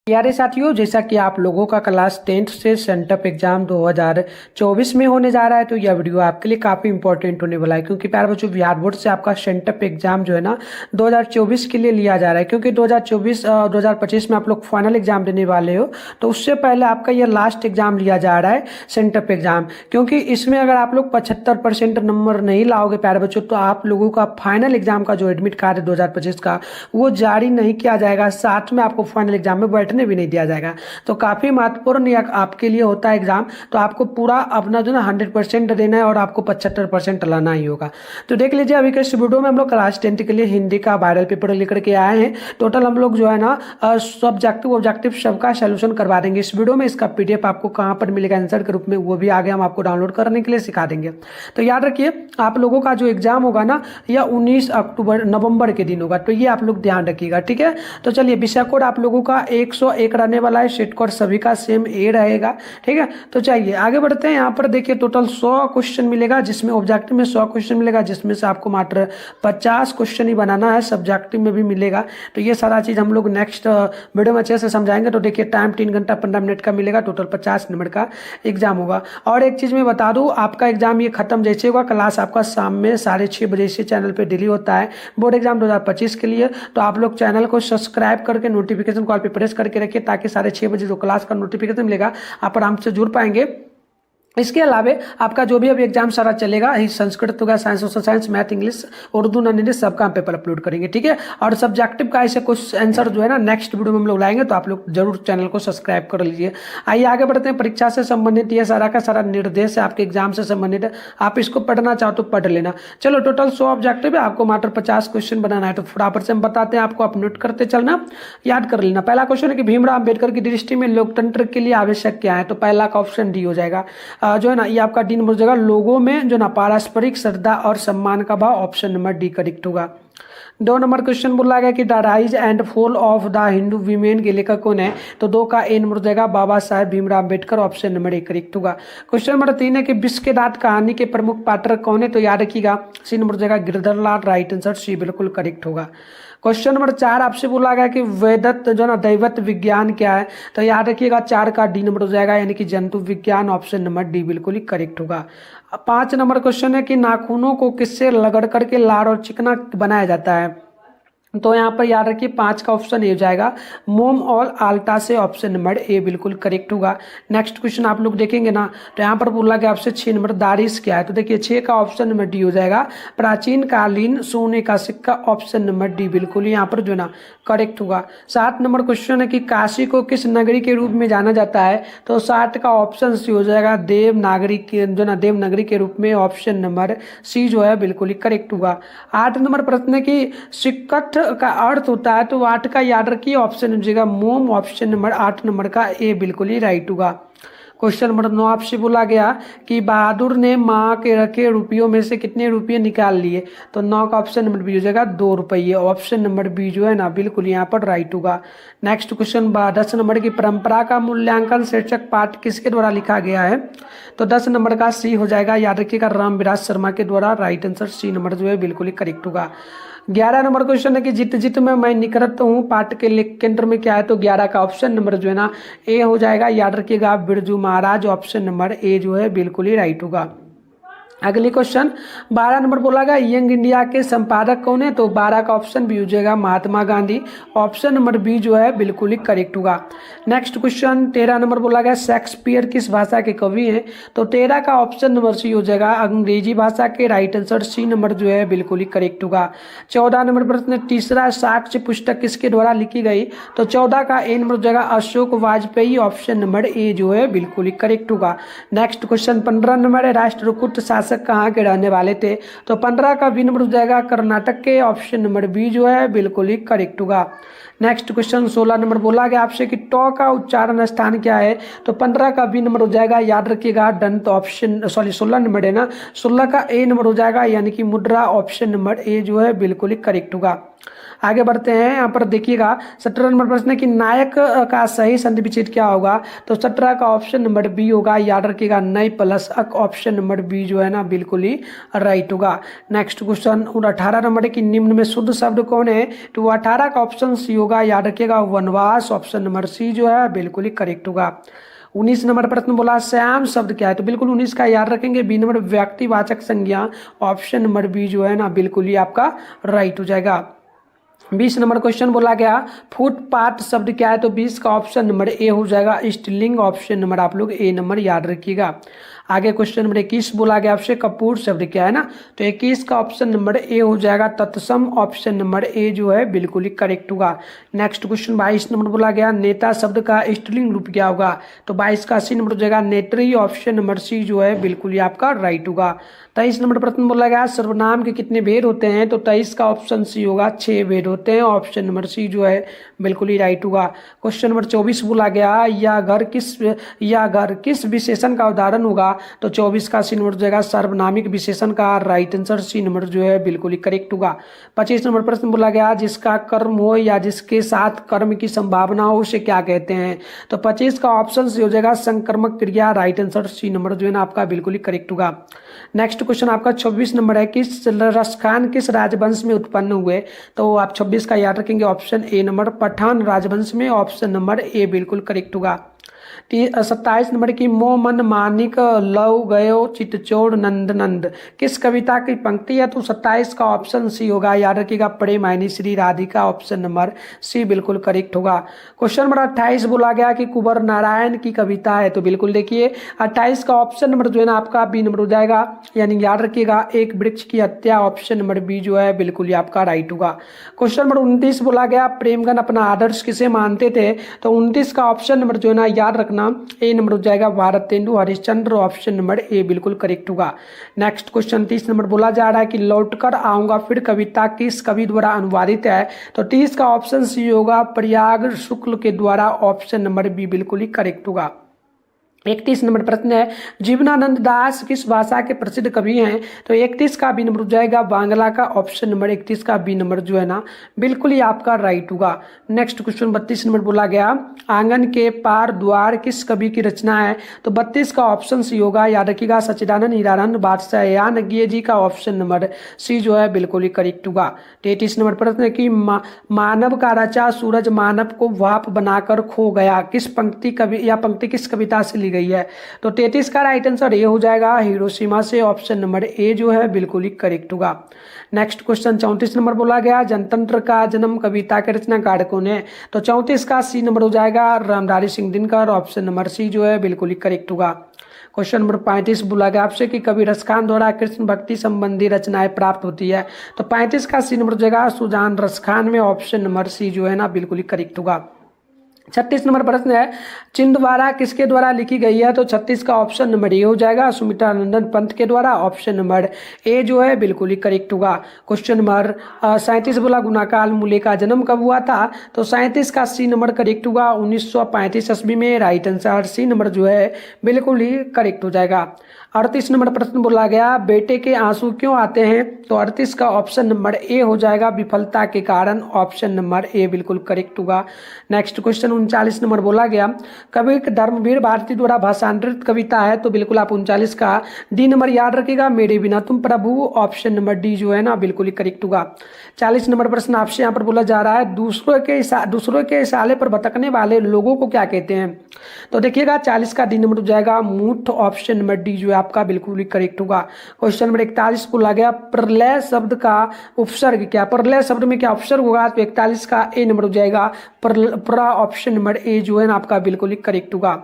यारे साथियों, जैसा कि आप लोगों का क्लास 10th से सेंटअप एग्जाम 2024 में होने जा रहा है, तो यह वीडियो आपके लिए काफ़ी इंपॉर्टेंट होने वाला है। क्योंकि प्यारे बच्चों, बिहार बोर्ड से आपका सेंटअप एग्जाम जो है ना 2024 के लिए लिया जा रहा है। क्योंकि 2025 में आप लोग फाइनल एग्जाम देने वाले हो, तो उससे पहले आपका यह लास्ट एग्जाम लिया जा रहा है, सेंटअप एग्जाम। क्योंकि इसमें अगर आप लोग 75% नंबर नहीं लाओगे प्यारे बच्चों, तो आप लोगों का फाइनल एग्जाम का जो एडमिट कार्ड है 2025 का, वो जारी नहीं किया जाएगा। साथ में आपको फाइनल एग्जाम में बैठने भी नहीं दिया जाएगा। तो काफी महत्वपूर्ण आपके लिए होता है एग्जाम। तो आपको पूरा अपना जो ना 100% देना है और आपको 75% लाना ही होगा। तो देख लीजिए, अभी के इस वीडियो में हम लोग क्लास 10th के लिए हिंदी का वायरल पेपर लेकर के आए हैं। टोटल हम लोग जो है ना सब्जेक्टिव ऑब्जेक्टिव सबका सोल्यूशन करवा देंगे इस वीडियो में। इसका पीडीएफ आपको कहां पर मिलेगा आंसर के रूप में, वो भी आगे हम आपको डाउनलोड करने के लिए सिखा देंगे। तो याद रखिए, आप लोगों का जो एग्जाम होगा ना, यह 19 नवंबर के दिन होगा। तो ये आप लोग ध्यान रखिएगा, ठीक है। तो चलिए, विषय कोड आप लोगों का 101 रहने वाला है। सेट कोड सभी का सेम ए रहेगा, ठीक है। तो चलिए आगे बढ़ते हैं। यहाँ पर देखिए, टोटल 100 क्वेश्चन मिलेगा, जिसमें ऑब्जेक्टिव में 100 क्वेश्चन मिलेगा, जिसमें से आपको मात्र 50 क्वेश्चन ही बनाना है। सब्जेक्टिव में भी मिलेगा। तो ये सारा चीज हम लोग नेक्स्ट वीडियो में अच्छे से समझाएंगे। तो देखिए, टाइम 3 घंटा 15 मिनट का मिलेगा। टोटल 50 नंबर का एग्जाम होगा। और एक चीज मैं बता दूं, आपका एग्जाम ये खत्म जैसे होगा, क्लास आपका शाम में 6:30 बजे से चैनल पे डेली होता है बोर्ड एग्जाम 2025 के लिए। तो आप लोग चैनल को सब्सक्राइब करके नोटिफिकेशन कॉल पे प्रेस करके रखिए, ताकि 6:30 बजे जो क्लास का नोटिफिकेशन मिलेगा आप आराम से जुड़ पाएंगे। इसके अलावा आपका जो भी अभी एग्जाम सारा चलेगा, संस्कृत होगा, science, social science, math, English, Urdu, non English, सबका हम पेपर अपलोड करेंगे, ठीक है। और सब्जेक्टिव का ऐसे कुछ आंसर जो है ना नेक्स्ट वीडियो में हम लोग लाएंगे। तो आप लोग जरूर चैनल को सब्सक्राइब कर लीजिए। आइए आगे बढ़ते हैं। परीक्षा से संबंधित ये सारा का सारा निर्देश है, आपके एग्जाम से संबंधित है। आप इसको पढ़ना चाहो तो पढ़ लेना। चलो, टोटल 100 ऑब्जेक्टिव है, आपको मात्र 50 क्वेश्चन बनाना है। तो फटाफट से हम बताते हैं आपको, आप नोट करते चलना, याद कर लेना। पहला क्वेश्चन है कि भीमराव अम्बेडकर की दृष्टि में लोकतंत्र के लिए आवश्यक क्या है। तो पहला का ऑप्शन डी हो जाएगा। जो है ना, ये आपका 3 नंबर जगह लोगों में जो ना पारस्परिक श्रद्धा और सम्मान का भाव, ऑप्शन नंबर डी करेक्ट होगा। 2 नंबर क्वेश्चन बोला गया कि the rise and fall of the Hindu women के लेखक कौन है। तो 2 का ए नंबर जाएगा, Baba Saheb Bhimrao Ambedkar, option number A correct होगा। क्वेश्चन नंबर 3 है कि विश्व के दांत कहानी के प्रमुख पात्र कौन है। तो याद रखिएगा, सी नंबर जाएगा गिरधर लाल, राइट आंसर सी बिल्कुल करेक्ट होगा। क्वेश्चन नंबर 4 आपसे बोला गया कि वेदत्त जो ना दैवत विज्ञान क्या है। तो याद रखिएगा, 4 का डी नंबर हो जाएगा, यानी कि जंतु विज्ञान, ऑप्शन नंबर डी बिल्कुल ही करेक्ट होगा। 5 नंबर क्वेश्चन है कि नाखूनों को किससे रगड़ करके लाल और चिकना बनाया जाता है। तो यहाँ पर याद रखिए, 5 का ऑप्शन ए हो जाएगा, मोम और आल्टा से, ऑप्शन नंबर ए बिल्कुल करेक्ट होगा। नेक्स्ट क्वेश्चन आप लोग देखेंगे ना, तो यहाँ पर बोला गया आपसे 6 नंबर दारिश क्या है। तो देखिए, 6 का ऑप्शन नंबर डी हो जाएगा, प्राचीन कालीन सोने का सिक्का, ऑप्शन नंबर डी बिल्कुल यहाँ पर जो ना करेक्ट होगा। 7 नंबर क्वेश्चन है कि काशी को किस नगरी के रूप में जाना जाता है। तो 7 का ऑप्शन सी हो जाएगा, देवनागरी के जो ना देवनगरी के रूप में, ऑप्शन नंबर सी जो है बिल्कुल ही करेक्ट होगा। 8 नंबर प्रश्न है कि सिक्कट का अर्थ होता है। तो 8 का याद रखिए, ऑप्शन नंबर मोम, ऑप्शन नंबर 8 नंबर का ए बिल्कुल ही राइट होगा। क्वेश्चन नंबर 9 आपसे बोला गया कि बहादुर ने माँ के रखे रुपयों में से कितने रुपये निकाल लिए। तो 9 का ऑप्शन नंबर बी हो जाएगा, 2 रुपये, ऑप्शन नंबर बी जो है ना बिल्कुल यहाँ पर राइट होगा। नेक्स्ट क्वेश्चन 10 नंबर की परंपरा का मूल्यांकन शीर्षक पाठ किसके द्वारा लिखा गया है। तो 10 नंबर का सी हो जाएगा, याद रखिएगा, रामविलास शर्मा के द्वारा, राइट आंसर सी नंबर जो है बिल्कुल ही करेक्ट होगा। 11 नंबर क्वेश्चन है कि जित जित में मैं निकट हूँ पाठ के केंद्र में क्या है। तो 11 का ऑप्शन नंबर जो है ना ए हो जाएगा, याद रखिएगा, बिरजू महाराज, ऑप्शन नंबर ए जो है बिल्कुल ही राइट होगा। अगली क्वेश्चन 12 नंबर बोला गया यंग इंडिया के संपादक कौन है। तो 12 का ऑप्शन बी हो जाएगा, Mahatma Gandhi, option number B जो है बिल्कुल ही करेक्ट होगा। नेक्स्ट क्वेश्चन 13 नंबर बोला गया शेक्सपियर किस भाषा के कवि हैं। तो 13 का ऑप्शन नंबर सी हो जाएगा, अंग्रेजी भाषा के, राइट आंसर सी नंबर जो है बिल्कुल ही करेक्ट होगा। 14 नंबर प्रश्न, तीसरा साक्ष्य पुस्तक किसके द्वारा लिखी गई। तो 14 का ए नंबर हो जाएगा, अशोक वाजपेयी, ऑप्शन नंबर ए जो है बिल्कुल ही करेक्ट होगा। नेक्स्ट क्वेश्चन 15 नंबर है, राष्ट्रकूट शासक कहाँ के रहने वाले थे। तो 15 का बी नंबर हो जाएगा, कर्नाटक के, ऑप्शन नंबर बी जो है बिल्कुल ही करेक्ट होगा। नेक्स्ट क्वेश्चन 16 नंबर बोला गया आपसे कि टॉ का उच्चारण स्थान क्या है। तो 15 का बी नंबर हो जाएगा, याद रखिएगा, दंत, ऑप्शन 16 नंबर है ना, 16 का ए नंबर हो जाएगा, यानी कि मुद्रा, ऑप्शन नंबर ए जो है बिल्कुल ही करेक्ट होगा। आगे बढ़ते हैं, यहाँ पर देखिएगा 17 नंबर प्रश्न है कि नायक का सही संधि विच्छेद क्या होगा। तो 17 का ऑप्शन नंबर बी होगा, याद रखिएगा नई प्लस अक, ऑप्शन नंबर बी जो है ना बिल्कुल ही राइट होगा। नेक्स्ट क्वेश्चन 18 नंबर है कि निम्न में शुद्ध शब्द कौन है। तो 18 का ऑप्शन सी होगा, याद रखिएगा वनवास, ऑप्शन नंबर सी जो है बिल्कुल ही करेक्ट होगा। 19 नंबर प्रश्न बोला श्याम शब्द क्या है। तो बिल्कुल 19 का याद रखेंगे, बी नंबर व्यक्तिवाचक संज्ञा, ऑप्शन नंबर बी जो है ना बिल्कुल ही आपका राइट हो जाएगा। 20 नंबर क्वेश्चन बोला गया फुटपाथ शब्द क्या है। तो 20 का ऑप्शन नंबर ए हो जाएगा स्त्रीलिंग, ऑप्शन नंबर आप लोग ए नंबर याद रखिएगा। आगे क्वेश्चन नंबर 21 बोला गया आपसे कपूर शब्द क्या है ना। तो 21 का ऑप्शन नंबर ए हो जाएगा तत्सम, ऑप्शन नंबर ए जो है बिल्कुल ही करेक्ट होगा। नेक्स्ट क्वेश्चन 22 नंबर बोला गया नेता शब्द का स्त्रीलिंग रूप क्या होगा। तो 22 का सी नंबर हो जाएगा नेत्री, ऑप्शन नंबर सी जो है बिल्कुल ही आपका राइट होगा। 23 नंबर प्रश्न बोला गया सर्वनाम के कितने भेद होते हैं। तो 23 का ऑप्शन सी होगा 6 भेद होते हैं, ऑप्शन नंबर सी जो है बिल्कुल ही राइट होगा। क्वेश्चन नंबर 24 बोला गया यह घर किस विशेषण का उदाहरण होगा। तो 24 का सी नंबर हो जाएगा सार्वनामिक विशेषण का, राइट आंसर सी नंबर जो है बिल्कुल ही करेक्ट होगा। 25 नंबर प्रश्न बोला गया जिसका कर्म हो या जिसके साथ कर्म की संभावना हो उसे क्या कहते हैं। तो 25 का ऑप्शन सी हो जाएगा संकर्मक क्रिया, राइट आंसर सी नंबर जो है ना आपका बिल्कुल ही करेक्ट होगा। नेक्स्ट क्वेश्चन आपका 26 नंबर है किस रसखान किस राजवंश में उत्पन्न हुए। तो आप 26 का याद रखेंगे ऑप्शन ए नंबर पठान राजवंश में, ऑप्शन नंबर ए बिल्कुल करेक्ट होगा। 27 नंबर की मोह मन मानिक लव गयो चितचोर नंद नंद किस कविता की पंक्ति है। तो 27 का ऑप्शन सी होगा, याद रखिएगा पड़े मायनी Shri Radhika, option number c बिल्कुल करेक्ट होगा। क्वेश्चन नंबर 28 बोला गया कि कुंवर नारायण की कविता है। तो बिल्कुल देखिए 28 का ऑप्शन नंबर जो है ना आपका बी नंबर हो जाएगा, यानी याद रखिएगा एक वृक्ष की हत्या, ऑप्शन नंबर बी जो है बिल्कुल ही आपका राइट होगा। क्वेश्चन नंबर 29 बोला गया प्रेमगन अपना आदर्श किसे मानते थे। तो 29 का ऑप्शन नंबर जो है ना याद रखना ए नंबर हो जाएगा भारतेंदु हरिश्चंद्र, ऑप्शन नंबर ए बिल्कुल करेक्ट होगा। नेक्स्ट क्वेश्चन 30 नंबर बोला जा रहा है कि लौटकर आऊंगा फिर कविता किस कवि द्वारा अनुवादित है। तो 30 का ऑप्शन सी होगा प्रयाग शुक्ल के द्वारा, ऑप्शन नंबर बी बिल्कुल ही करेक्ट होगा। 31 नंबर प्रश्न है जीवनानंद दास किस भाषा के प्रसिद्ध कवि हैं। तो 31 का बी नंबर हो जाएगा बांग्ला का, ऑप्शन नंबर 31 का बी नंबर जो है ना बिल्कुल ही आपका राइट होगा। नेक्स्ट क्वेश्चन 32 नंबर बोला गया आंगन के पार द्वार किस कवि की रचना है। तो 32 का ऑप्शन सी होगा, याद रखिएगा सच्चिदानंद हीरानंद बादशाह जी का, ऑप्शन नंबर सी जो है बिल्कुल ही करेक्ट होगा। 33 नंबर प्रश्न है कि मानव का रचा सूरज मानव को वाप बनाकर खो गया किस पंक्ति कवि या पंक्ति किस कविता से ली गई है। तो 33 का राइट आंसर ए हो जाएगा हिरोशिमा से, ऑप्शन नंबर ए जो है बिल्कुल ही करेक्ट होगा। नेक्स्ट क्वेश्चन 34 नंबर बोला गया जनतंत्र का जन्म कविता के रचनाकार कौन है। तो 34 का सी नंबर हो जाएगा Ramdhari Singh Dinkar, option number c जो है बिल्कुल ही करेक्ट होगा। क्वेश्चन नंबर 35 बोला गया आपसे कि कवि रसखान द्वारा कृष्ण भक्ति संबंधी रचनाएं प्राप्त होती है। तो 35 का सी नंबर हो जाएगा सुजान रसखान में, ऑप्शन नंबर सी जो है ना बिल्कुल ही करेक्ट होगा। 36 नंबर प्रश्न है चिंदवारा किसके द्वारा लिखी गई है। तो 36 का ऑप्शन नंबर ए हो जाएगा सुमित्रानंदन पंत के द्वारा, ऑप्शन नंबर ए जो है बिल्कुल ही करेक्ट होगा। क्वेश्चन नंबर 37 बोला गुणाकाल मूल्य का जन्म कब हुआ था। तो 37 का सी नंबर करेक्ट होगा 1935 ईस्वी में, राइट आंसर सी नंबर जो है बिल्कुल ही करेक्ट हो जाएगा। 38 नंबर प्रश्न बोला गया बेटे के आंसू क्यों आते हैं। तो 38 का ऑप्शन नंबर ए हो जाएगा विफलता के कारण, ऑप्शन नंबर ए बिल्कुल करेक्ट होगा। नेक्स्ट क्वेश्चन 39 नंबर बोला गया कवि धर्मवीर भारती द्वारा भाषांतरित कविता है। तो बिल्कुल आप 39 का डी नंबर याद रखिएगा मेरे बिना तुम प्रभु, ऑप्शन नंबर डी जो है ना बिल्कुल ही करेक्ट होगा। 40 नंबर प्रश्न आपसे यहाँ पर बोला जा रहा है दूसरों के इशारे पर भटकने वाले लोगों को क्या कहते हैं। तो देखिएगा 40 का डी नंबर हो जाएगा मूर्ख, ऑप्शन नंबर डी जो है आपका बिल्कुल ही करेक्ट होगा। क्वेश्चन नंबर 41 बोला गया प्रलय शब्द का उपसर्ग क्या। प्रलय शब्द में क्या उपसर्ग होगा। तो 41 का ए नंबर हो जाएगा ऑप्शन नंबर ए जो है ना आपका बिल्कुल ही करेक्ट होगा।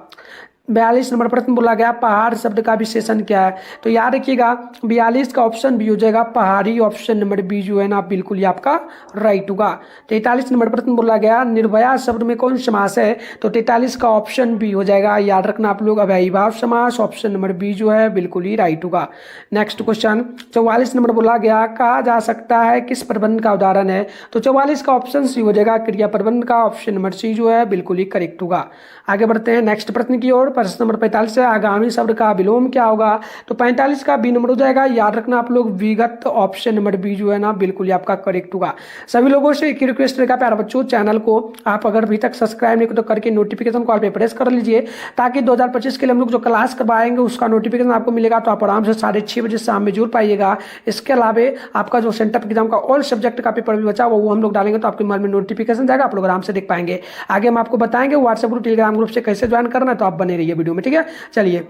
42 नंबर प्रश्न बोला गया पहाड़ शब्द का विशेषण क्या है। तो याद रखिएगा 42 का ऑप्शन बी हो जाएगा पहाड़ी, ऑप्शन नंबर बी जो है ना बिल्कुल ही आपका राइट होगा। 43 नंबर प्रश्न बोला गया निर्भया शब्द में कौन समास है। तो 43 का ऑप्शन बी हो जाएगा, याद रखना आप लोग अव्ययीभाव समास, ऑप्शन नंबर बी जो है बिल्कुल ही राइट होगा। नेक्स्ट क्वेश्चन 44 नंबर बोला गया कहा जा सकता है किस प्रबंध का उदाहरण है। तो 44 का ऑप्शन सी हो जाएगा क्रिया प्रबंध का, ऑप्शन नंबर सी जो है बिल्कुल ही करेक्ट होगा। आगे बढ़ते हैं नेक्स्ट प्रश्न की ओर। प्रश्न नंबर 45 है, आगामी शब्द का विलोम क्या होगा? तो 45 का बी नंबर हो जाएगा। याद रखना आप लोग, विगत ऑप्शन नंबर बी जो है ना बिल्कुल ही आपका करेक्ट होगा। सभी लोगों से एक ही रिक्वेस्ट रहेगा प्यारे बच्चों, चैनल को आप अगर अभी तक सब्सक्राइब नहीं तो करके नोटिफिकेशन कॉल पे प्रेस कर लीजिए, ताकि 2025 के लिए हम लोग जो क्लास करवाएंगे उसका नोटिफिकेशन आपको मिलेगा। तो आप आराम से 6:30 बजे शाम में जुड़ पाइएगा। इसके अलावा आपका जो सेंटर एग्जाम का ऑल सब्जेक्ट का पेपर भी बचा वो हम लोग डालेंगे, तो आपके मोबाइल में नोटिफिकेशन जाएगा, आप लोग आराम से देख पाएंगे। आगे हम आपको बताएंगे व्हाट्सएप ग्रुप टेलीग्राम ग्रुप से कैसे ज्वाइन करना है, तो आप बने रहिए वीडियो में, ठीक है। चलिए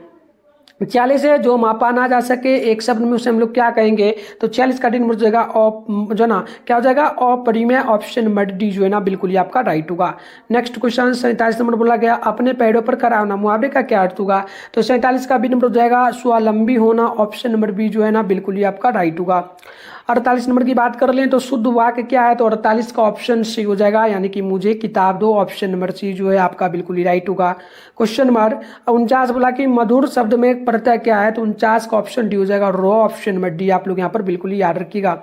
46 है, जो मापा ना जा सके एक शब्द में उसे हम लोग क्या कहेंगे? तो 46 का डी नंबर जो है जो ना क्या हो जाएगा? अपरिमेय, ऑप्शन नंबर डी जो है ना बिल्कुल ही आपका राइट होगा। नेक्स्ट क्वेश्चन 47 नंबर बोला गया, अपने पैरों पर खड़ा होना मुहावरे का क्या अर्थ होगा? तो 47 का बी नंबर हो जाएगा स्वावलंबी होना, ऑप्शन नंबर बी जो है ना बिल्कुल ही आपका राइट होगा। 48 नंबर की बात कर लें तो शुद्ध वाक्य क्या है? तो 48 का ऑप्शन सी हो जाएगा, यानी कि मुझे किताब दो, ऑप्शन नंबर सी जो है आपका बिल्कुल ही राइट होगा। क्वेश्चन नंबर 49 बोला कि मधुर शब्द में प्रत्यय क्या है? तो 49 का ऑप्शन डी हो जाएगा रो, ऑप्शन नंबर डी आप लोग यहाँ पर बिल्कुल ही याद रखिएगा।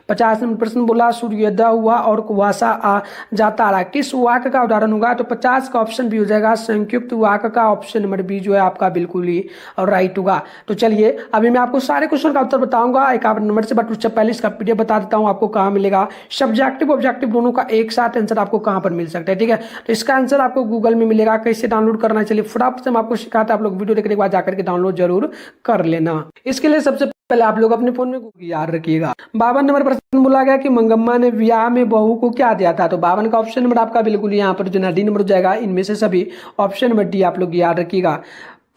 50 नंबर प्रश्न बोला सूर्योदय हुआ और कुहासा आ जाता रहा, किस वाक्य का उदाहरण होगा? तो 50 का ऑप्शन बी हो जाएगा संयुक्त वाक्य का, ऑप्शन नंबर बी जो है आपका बिल्कुल ही राइट होगा। तो चलिए अभी मैं आपको सारे क्वेश्चन का उत्तर बताऊंगा 51 नंबर से, बट उससे पहले इसका पीडीएफ बता देता हूँ आपको कहाँ मिलेगा। सब्जेक्टिव ऑब्जेक्टिव दोनों का एक साथ आंसर आपको कहाँ पर मिल सकता है, ठीक है। तो इसका आंसर आपको गूगल में मिलेगा, कैसे डाउनलोड करना है चलिए फटाफट से हम आपको सिखाते हैं। आप लोग वीडियो देखने के बाद जाकर के डाउनलोड जरूर कर लेना। इसके लिए सबसे पहले आप लोग अपने फोन में याद रखिएगा। 52 नंबर प्रश्न बोला गया कि मंगम्मा ने ब्याह में बहू को क्या दिया था? तो 52 का ऑप्शन नंबर आपका बिल्कुल यहाँ पर जो ना डी नंबर हो जाएगा। इनमें से सभी ऑप्शन नंबर डी आप लोग याद रखिएगा।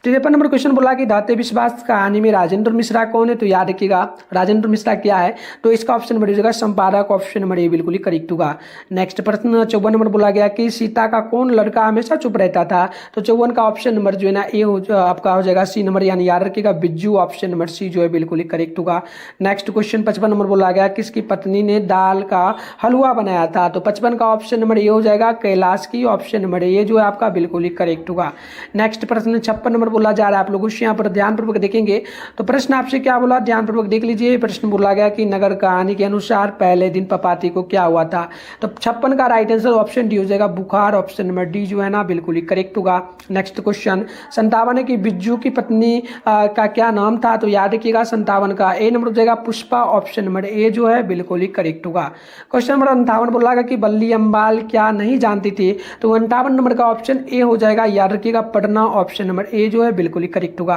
53 नंबर क्वेश्चन बोला कि धात्य विश्वास कहानी में राजेंद्र मिश्रा कौन है? तो याद रखिएगा राजेंद्र मिश्रा क्या है? तो इसका ऑप्शन नंबर हो जाएगा संपादक, ऑप्शन नंबर ए बिल्कुल ही करेक्ट होगा। नेक्स्ट प्रश्न 54 नंबर बोला गया कि सीता का कौन लड़का हमेशा चुप रहता था? तो 54 का ऑप्शन नंबर जो है ना ए आपका हो जाएगा सी नंबर, यानी याद रखिएगा बिज्जू, ऑप्शन नंबर सी जो है बिल्कुल ही करेक्ट होगा। नेक्स्ट क्वेश्चन 55 नंबर बोला गया किसकी पत्नी ने दाल का हलवा बनाया था? तो 55 का ऑप्शन नंबर ए हो जाएगा कैलाश की, ऑप्शन नंबर ए जो है आपका बिल्कुल ही करेक्ट होगा। नेक्स्ट प्रश्न 56 नंबर बोला जा रहा है, आप लोगों से यहाँ पर ध्यानपूर्वक देखेंगे तो प्रश्न आपसे क्या बोला, ध्यानपूर्वक देख लीजिए। प्रश्न बोला गया कि नगर कहानी के अनुसार पहले दिन पपाती को क्या हुआ था? तो 56 का राइट आंसर ऑप्शन डी हो जाएगा बुखार, ऑप्शन नंबर डी जो है ना बिल्कुल ही करेक्ट होगा। नेक्स्ट क्वेश्चन 57 है कि बिज्जू की पत्नी का क्या नाम था? तो याद रखिएगा 57 का ए नंबर हो जाएगा पुष्पा, ऑप्शन नंबर ए जो है बिल्कुल ही करेक्ट होगा। क्वेश्चन नंबर 58 बोला गया कि बल्ली अम्बाल क्या नहीं जानती थी? तो 58 नंबर का ऑप्शन ए हो जाएगा, याद रखिएगा पढ़ना, ऑप्शन नंबर ए जो है बिल्कुल ही करेक्ट होगा।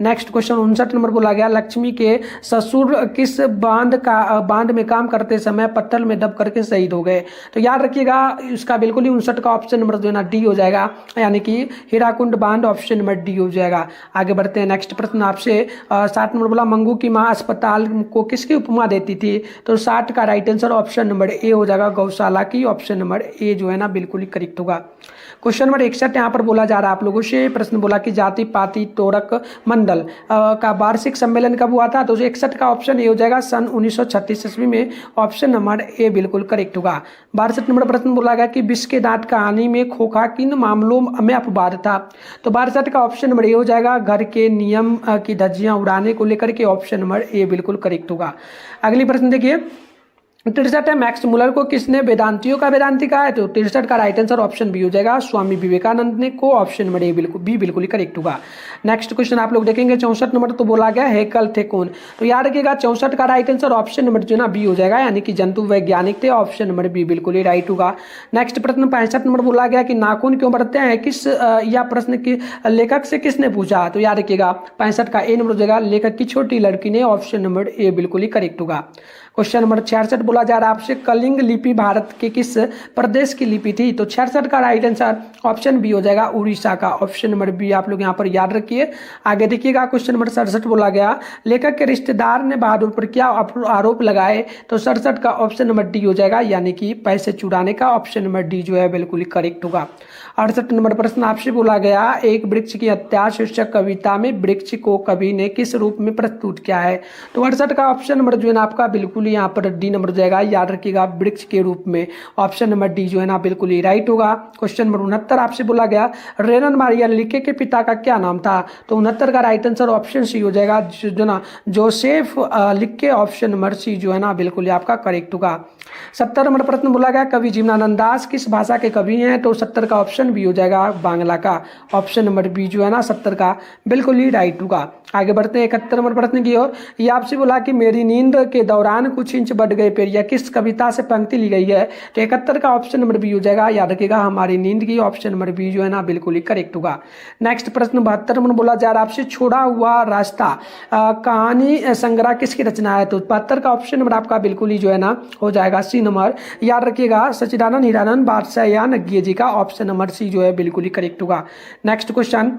नेक्स्ट क्वेश्चन 59 नंबर बोला गया लक्ष्मी के ससुर किस बांध में काम करते समय पत्थर में दब करके शहीद हो गए? तो याद रखिएगा इसका बिल्कुल ही 59 का ऑप्शन नंबर जो है ना डी हो जाएगा, यानी कि हीराकुंड बांध, ऑप्शन नंबर डी हो जाएगा। आगे बढ़ते हैं। नेक्स्ट प्रश्न आपसे 60 नंबर बोला मंगू की मां अस्पताल को किसकी उपमा देती थी? तो 60 का राइट आंसर ऑप्शन नंबर ए हो जाएगा गौशाला की, ऑप्शन नंबर ए जो है ना बिल्कुल ही करेक्ट होगा। क्वेश्चन नंबर 61 यहाँ पर बोला जा रहा है आप लोगों से, प्रश्न बोला कि जाति पाति तोरक मंडल का वार्षिक सम्मेलन कब हुआ था? तो 61 का ऑप्शन ए हो जाएगा सन 1936 ईस्वी में, ऑप्शन नंबर ए बिल्कुल करेक्ट होगा। 62 नंबर प्रश्न बोला गया कि विष के दांत कहानी में खोखा किन मामलों में अपवाद था? तो 62 का ऑप्शन नंबर ए हो जाएगा घर के नियम की धज्जियां उड़ाने को लेकर के, ऑप्शन नंबर ए बिल्कुल करेक्ट होगा। अगली प्रश्न देखिए 63 है मैक्स मुलर को किसने वेदांतियों का वेदांती कहा है? तो 63 का राइट आंसर ऑप्शन बी हो जाएगा स्वामी विवेकानंद ने को, ऑप्शन नंबर ए बिल्कुल ही करेक्ट होगा। नेक्स्ट क्वेश्चन आप लोग देखेंगे 64 नंबर तो बोला गया हेकल थे कौन? तो याद रखिएगा 64 का राइट आंसर ऑप्शन नंबर जो ना बी हो जाएगा, यानी कि जंतु वैज्ञानिक थे, ऑप्शन नंबर बी बिल्कुल ही राइट होगा। नेक्स्ट प्रश्न 65 नंबर बोला गया कि नाखून क्यों बढ़ते हैं, किस या प्रश्न की लेखक से किसने पूछा? तो याद रखिएगा 65 का ए नंबर हो जाएगा लेखक की छोटी लड़की ने, ऑप्शन नंबर ए बिल्कुल ही करेक्ट होगा। क्वेश्चन नंबर 66 बोला जा रहा है आपसे कलिंग लिपि भारत के किस प्रदेश की लिपि थी? तो 66 का राइट आंसर ऑप्शन बी हो जाएगा उड़ीसा का, ऑप्शन नंबर बी आप लोग यहाँ पर याद रखिए। आगे देखिएगा क्वेश्चन नंबर 67 बोला गया लेखक के रिश्तेदार ने बहादुर पर क्या आरोप लगाए? तो 67 का ऑप्शन नंबर डी हो जाएगा, यानी कि पैसे चुराने का, ऑप्शन नंबर डी जो है बिल्कुल ही करेक्ट होगा। 68 नंबर प्रश्न आपसे बोला गया एक वृक्ष की हत्या शीर्षक कविता में वृक्ष को कवि ने किस रूप में प्रस्तुत किया है? तो 68 का ऑप्शन नंबर जो है ना आपका बिल्कुल बिल्कुल यहाँ पर डी नंबर हो जाएगा, याद रखिएगा वृक्ष के रूप में। ऑप्शन नंबर डी जो है ना बिल्कुल ही राइट होगा। क्वेश्चन नंबर 69 आपसे बोला गया रेनन मारिया लिके के पिता का क्या नाम था? तो 69 का राइट आंसर ऑप्शन सी हो जाएगा, जो ना जोसेफ लिके, ऑप्शन नंबर सी जो है ना बिल्कुल ही आपका करेक्ट होगा। 70 नंबर प्रश्न बोला गया कवि जीवनानंद दास किस भाषा के कवि हैं? तो 70 का ऑप्शन बी हो जाएगा, बांग्ला का। ऑप्शन नंबर बी जो है ना 70 का बिल्कुल ही राइट होगा। आगे बढ़ते हैं 71 नंबर प्रश्न की ओर। ये आपसे बोला कि मेरी नींद के दौरान कुछ इंच बढ़ गए पेड़, यह किस कविता से पंक्ति ली गई है? तो 71 का ऑप्शन नंबर बी हो जाएगा, याद रखिएगा हमारी नींद की। ऑप्शन नंबर बी जो है ना बिल्कुल ही करेक्ट होगा। नेक्स्ट प्रश्न 72 नंबर बोला जा रहा आपसे छोड़ा हुआ रास्ता कहानी संग्रह किसकी रचना है? तो 72 का ऑप्शन नंबर आपका बिल्कुल ही जो है ना हो जाएगा सी नंबर, याद रखिएगा सच्चिदानंद हीरानंद बादशाह या नग्गिया जी का। ऑप्शन नंबर सी जो है बिल्कुल ही करेक्ट होगा। नेक्स्ट क्वेश्चन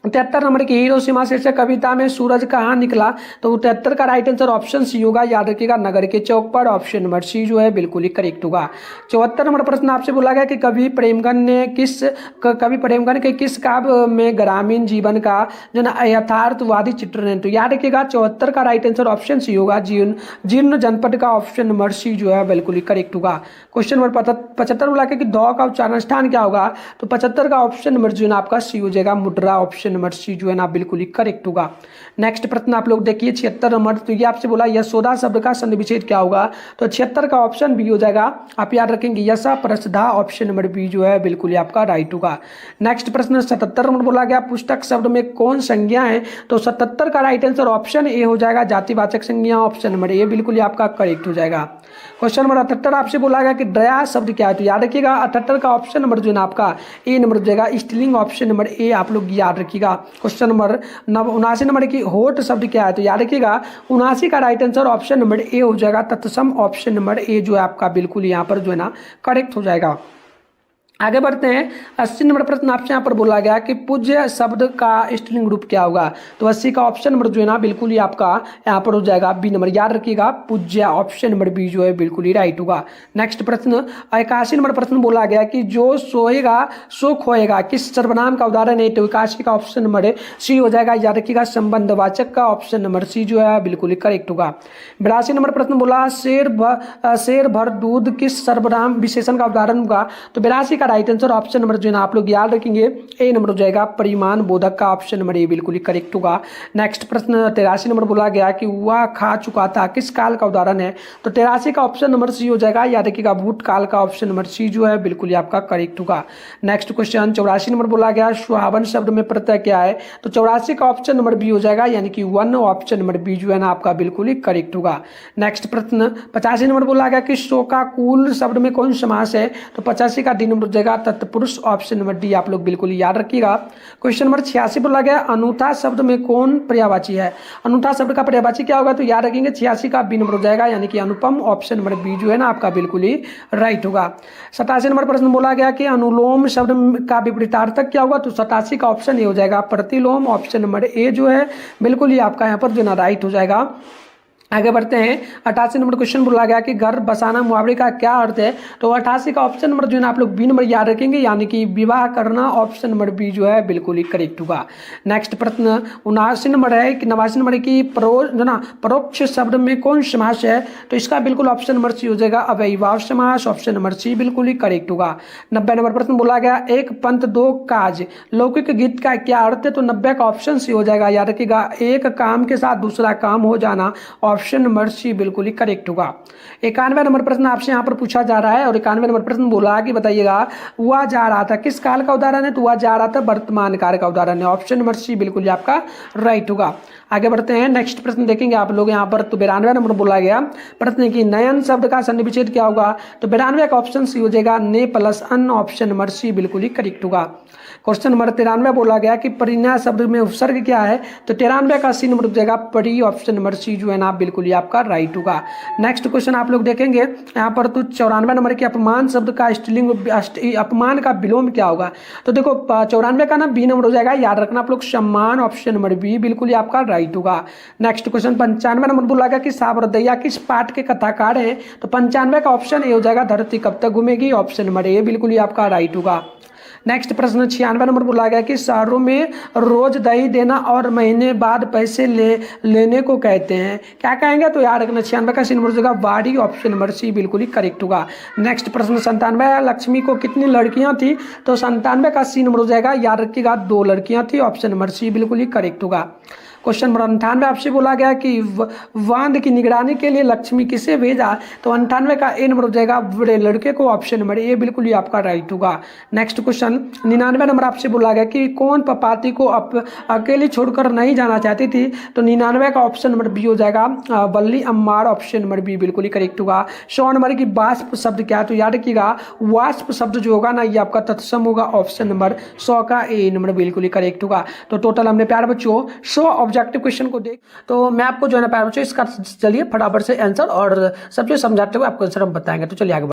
73 नंबर की हिरोशिमा शीर्षक कविता में सूरज कहाँ निकला? तो 73 का राइट आंसर ऑप्शन सी होगा, याद रखिएगा नगर के चौक पर। ऑप्शन नंबर सी जो है बिल्कुल ही करेक्ट होगा। 74 नंबर प्रश्न आपसे बोला गया कि कवि प्रेमगन के किस काव्य में ग्रामीण जीवन का जो ना यथार्थवादी चित्रण है? तो याद रखिएगा 74 का राइट आंसर ऑप्शन सी होगा, जीर्ण जनपद का। ऑप्शन नंबर सी जो है बिल्कुल ही करेक्ट होगा। क्वेश्चन नंबर 75 बोला कि दौ का उच्चारण स्थान क्या होगा? तो 75 का ऑप्शन नंबर जो है आपका सी हो जाएगा, मुद्रा। ऑप्शन नंबर सी जो है ना बिल्कुल ही करेक्ट होगा। नेक्स्ट प्रश्न आप लोग देखिए 76 नंबर। तो ये आपसे बोला यशोदा शब्द का संधि विच्छेद क्या होगा? तो 76 का ऑप्शन बी हो जाएगा, आप याद रखेंगे यशा प्रसधा। ऑप्शन नंबर बी जो है बिल्कुल ही आपका राइट होगा। नेक्स्ट प्रश्न 77 नंबर बोला गया पुस्तक शब्द में कौन संज्ञा है? तो 77 का राइट आंसर ऑप्शन ए हो जाएगा, जातिवाचक संज्ञा। ऑप्शन नंबर ए बिल्कुल ही आपका करेक्ट हो जाएगा। क्वेश्चन नंबर 78 आपसे बोला गया कि दया शब्द क्या है? तो याद रखिएगा 78 का ऑप्शन नंबर जो है ना आपका ए नंबर हो जाएगा, स्त्रीलिंग। ऑप्शन नंबर ए आप लोग याद रखिएगा। क्वेश्चन नंबर 79 नंबर की होठ शब्द क्या है? तो याद रखिएगा 79 का राइट आंसर ऑप्शन नंबर ए हो जाएगा, तत्सम। ऑप्शन नंबर ए जो है आपका बिल्कुल यहाँ पर जो है ना करेक्ट हो जाएगा। आगे बढ़ते हैं 80 नंबर प्रश्न आपसे यहाँ पर बोला गया कि पूज्य शब्द का स्त्रीलिंग रूप क्या होगा? तो 80 का ऑप्शन नंबर जो है ना बिल्कुल ही आपका यहाँ पर हो जाएगा बी नंबर, याद रखिएगा पूज्य। ऑप्शन नंबर बी जो है बिल्कुल ही राइट होगा। नेक्स्ट प्रश्न 81 नंबर प्रश्न बोला गया कि जो सोएगा सो खोएगा किस सर्वनाम का उदाहरण है? तो 81 का ऑप्शन नंबर सी हो जाएगा, याद रखिएगा संबंधवाचक का। ऑप्शन नंबर सी जो है बिल्कुल ही करेक्ट होगा। 82 नंबर प्रश्न बोला शेर भर दूध किस सर्वनाम विशेषण का उदाहरण होगा? तो 82 राइट आंसर ऑप्शन नंबर जो है ना आप लोग याद रखेंगे ए नंबर हो जाएगा, परिमाण बोधक का। ऑप्शन नंबर ए बिल्कुल ही करेक्ट होगा। नेक्स्ट प्रश्न 83 नंबर बोला गया कि वह खा चुका था किस काल का उदाहरण है? तो 83 का ऑप्शन नंबर सी हो जाएगा, याद रखिएगा भूतकाल का। ऑप्शन नंबर सी जो है बिल्कुल ही आपका करेक्ट होगा। नेक्स्ट क्वेश्चन 84 नंबर बोला गया सुहावन शब्द में प्रत्यय क्या है? तो 84 का ऑप्शन नंबर बी हो जाएगा, यानी कि 1। ऑप्शन नंबर बी जो है ना आपका बिल्कुल ही करेक्ट होगा। नेक्स्ट प्रश्न 85 नंबर बोला गया कि शोकाकुल शब्द में कौन समास है? तो 85 का डी नंबर जाएगा तत्पुरुष। ऑप्शन नंबर डी आप लोग बिल्कुल याद रखिएगा। क्वेश्चन नंबर 86 बोला गया अनूठा शब्द में कौन पर्यायवाची है? अनूठा शब्द का पर्यायवाची क्या होगा? तो याद रखेंगे 86 का बी नंबर हो जाएगा, यानी कि अनुपम। ऑप्शन नंबर बी जो है ना आपका बिल्कुल ही राइट होगा। 87 नंबर प्रश्न बोला गया कि अनुलोम शब्द का विपरीतार्थक क्या होगा? तो 87 का ऑप्शन ए हो जाएगा, प्रतिलोम। ऑप्शन नंबर ए जो है बिल्कुल ही आपका यहाँ पर जो ना राइट हो जाएगा। आगे बढ़ते हैं 88 नंबर क्वेश्चन बोला गया कि घर बसाना मुहावरे का क्या अर्थ है? तो 88 का ऑप्शन नंबर जो है ना आप लोग बी नंबर याद रखेंगे, यानी कि विवाह करना। ऑप्शन नंबर बी जो है बिल्कुल ही करेक्ट होगा। नेक्स्ट प्रश्न 79 नंबर है कि 89 नंबर की परोक्ष शब्द में कौन समास है? तो इसका बिल्कुल ऑप्शन नंबर सी हो जाएगा, अव्ययीभाव समास। ऑप्शन नंबर सी बिल्कुल ही करेक्ट होगा। 90 नंबर प्रश्न बोला गया एक पंथ दो काज लौकिक गीत का क्या अर्थ है? तो 90 का ऑप्शन सी हो जाएगा, याद रखिएगा एक काम के साथ दूसरा काम हो जाना। ऑप्शन नंबर सी बिल्कुल ही करेक्ट होगा। 91 नंबर प्रश्न आपसे यहाँ पर पूछा जा रहा है और 91 नंबर प्रश्न बोला कि बताइएगा हुआ जा रहा था किस काल का उदाहरण है? तो हुआ जा रहा था वर्तमान काल का उदाहरण है। ऑप्शन नंबर सी बिल्कुल ही आपका राइट होगा। आगे बढ़ते हैं नेक्स्ट प्रश्न देखेंगे आप लोग यहाँ पर। तो 92 नंबर बोला गया प्रश्न की नयन शब्द का संधि विच्छेद क्या होगा? तो 92 का ऑप्शन सी हो जाएगा, ने प्लस अन। ऑप्शन नंबर सी बिल्कुल ही करेक्ट होगा। क्वेश्चन नंबर 93 बोला गया कि परिणय शब्द में उपसर्ग क्या है? तो 93 का सी नंबर हो जाएगा, परी। ऑप्शन नंबर सी जो है ना बिल्कुल ही आपका राइट होगा। नेक्स्ट क्वेश्चन आप लोग देखेंगे यहाँ पर। तो 94 नंबर की अपमान शब्द का स्त्रीलिंग अपमान का विलोम क्या होगा? तो देखो 94 का ना बी नंबर हो जाएगा, याद रखना आप लोग, सम्मान। ऑप्शन नंबर बी बिल्कुल ही आपका राइट होगा। नेक्स्ट क्वेश्चन 95 नंबर बोला गया कि साबरदैया किस पाठ के कथाकार हैं? तो 95 का ऑप्शन ए हो जाएगा, धरती कब तक घूमेगी। ऑप्शन नंबर ए बिल्कुल ही आपका राइट होगा। नेक्स्ट प्रश्न 96 नंबर बोला गया कि शहरों में रोज दही देना और महीने बाद पैसे लेने को कहते हैं, क्या कहेंगे? तो याद रखना 96 का सीन जगह वाड़ी, ऑप्शन नंबर सी बिल्कुल ही करेक्ट होगा। नेक्स्ट प्रश्न 97, लक्ष्मी को कितनी लड़कियां थी? तो 97 का सी नंबर हो जाएगा, याद रखिएगा 2 लड़कियां थी, ऑप्शन नंबर सी बिल्कुल ही करेक्ट होगा। क्वेश्चन नंबर 98 आपसे बोला गया कि वांद की निगरानी के लिए लक्ष्मी किसे भेजा? तो 98 का ए नंबर हो जाएगा बड़े लड़के को, ऑप्शन नंबर ए बिल्कुल ही आपका राइट होगा। नेक्स्ट क्वेश्चन 99 नंबर आपसे बोला गया कि कौन पपाती को अकेली छोड़कर नहीं जाना चाहती थी? तो 99 का ऑप्शन नंबर बी हो जाएगा वल्ली अम्मार, ऑप्शन नंबर बी बिल्कुल ही करेक्ट होगा। 100 नंबर की वाष्प शब्द क्या है? तो याद रखिएगा वाष्प शब्द जो होगा ना ये आपका तत्सम होगा, ऑप्शन नंबर 100 का ए नंबर बिल्कुल ही करेक्ट होगा। तो टोटल हमने प्यारे बच्चों 100 ऑब्जेक्टिव क्वेश्चन को देख, तो मैं आपको जो है ना प्यारे बच्चों इसका चलिए फटाफट से आंसर और सब चीज समझाते हुए आपको आंसर हम बताएंगे। तो चलिए आगे।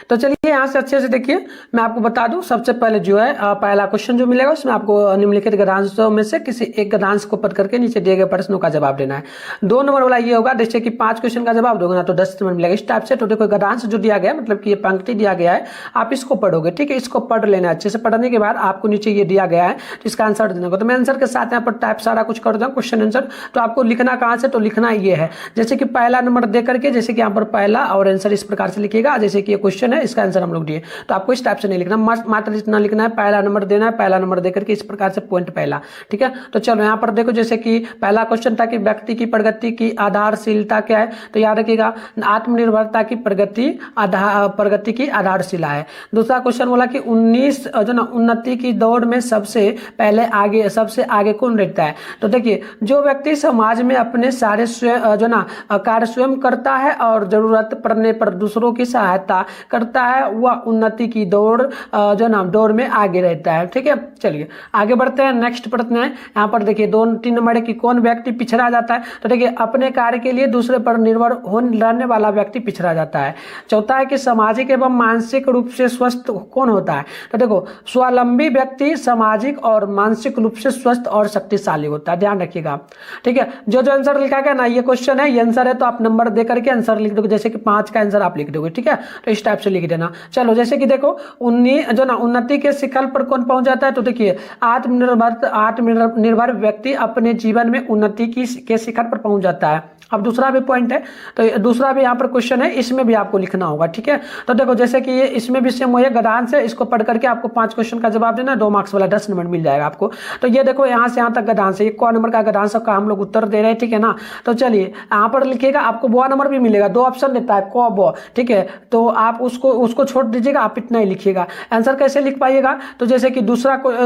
तो चलिए यहाँ से अच्छे से देखिए, मैं आपको बता दूं सबसे पहले जो है पहला क्वेश्चन जो मिलेगा उसमें आपको निम्नलिखित गद्यांशों में से किसी एक गद्यांश को पढ़ करके नीचे दिए गए प्रश्नों का जवाब देना है। 2 नंबर वाला ये होगा, जैसे कि 5 क्वेश्चन का जवाब दोगे ना तो 10 नंबर मिलेगा, इस टाइप से। तो देखो गद्यांश जो दिया गया मतलब कि ये पंक्ति दिया गया है, आप इसको पढ़ोगे, ठीक है, इसको पढ़ लेना अच्छे से। पढ़ने के बाद आपको नीचे ये दिया गया है तो इसका आंसर देना होगा। तो मैं आंसर के साथ यहाँ पर टाइप सारा कुछ कर दूँ क्वेश्चन आंसर। तो आपको लिखना कहाँ से? तो लिखना ये है, जैसे कि पहला नंबर दे करके, जैसे कि यहाँ पर पहला और आंसर इस प्रकार से लिखिएगा, जैसे कि ये क्वेश्चन है इसका आंसर हम लोग दिए। तो आपको इस टाइप से नहीं लिखना, मात्र इतना लिखना है, पहला नंबर देना है, पहला नंबर देकर के इस प्रकार से पॉइंट पहला, ठीक है। तो चलो यहाँ पर देखो, जैसे कि पहला क्वेश्चन था कि व्यक्ति की प्रगति की आधारशिलता क्या है? तो याद रखिएगा आत्मनिर्भरता की प्रगति की आधारशिला है। दूसरा क्वेश्चन बोला कि 19 जो ना उन्नति की दौड़ में सबसे आगे कौन रहता है? तो देखिए जो व्यक्ति समाज में अपने सारे जो ना कार्य स्वयं करता है और जरूरत पड़ने पर दूसरों की सहायता करता है वह उन्नति की दौड़ में आगे रहता है, ठीक है। चलिए आगे बढ़ते हैं। नेक्स्ट प्रश्न है यहाँ पर देखिए 2-3 नंबर की कौन व्यक्ति पिछड़ा जाता है? तो देखिए अपने कार्य के लिए दूसरे पर निर्भर रहने वाला व्यक्ति पिछड़ा जाता है। चौथा है कि सामाजिक एवं मानसिक रूप से स्वस्थ कौन होता है? तो देखो स्वावलंबी व्यक्ति सामाजिक और मानसिक रूप से स्वस्थ और शक्तिशाली होता है, ध्यान रखिएगा, ठीक है। जो आंसर लिखा गया ना ये क्वेश्चन है, ये आंसर है, तो आप नंबर दे करके आंसर लिख दोगे, जैसे कि 5 का आंसर आप लिख दोगे, ठीक है। तो इस टाइप से लिख देना। चलो जैसे कि देखो उन्नति के शिखर पर कौन पहुंच जाता है? तो देखिए आत्मनिर्भर व्यक्ति अपने जीवन में उन्नति के शिखर पर पहुंच जाता है। अब दूसरा भी पॉइंट है, तो दूसरा भी यहाँ पर क्वेश्चन है, इसमें भी आपको लिखना होगा, ठीक है। तो देखो जैसे कि ये इसमें भी सेम वही गद्यांश है, इसको पढ़ करके आपको 5 क्वेश्चन का जवाब देना, 2 मार्क्स वाला 10 नंबर मिल जाएगा आपको। तो ये देखो यहाँ से यहाँ तक गद्यांश है, ये कौन नंबर का गद्यांश का हम लोग उत्तर दे रहे हैं, ठीक है ना। तो चलिए यहाँ पर लिखिएगा, आपको बो नंबर भी मिलेगा, 2 ऑप्शन देता है क ब, ठीक है। तो आप उसको छोड़ दीजिएगा, आप इतना ही लिखिएगा। आंसर कैसे लिख पाइएगा? तो जैसे कि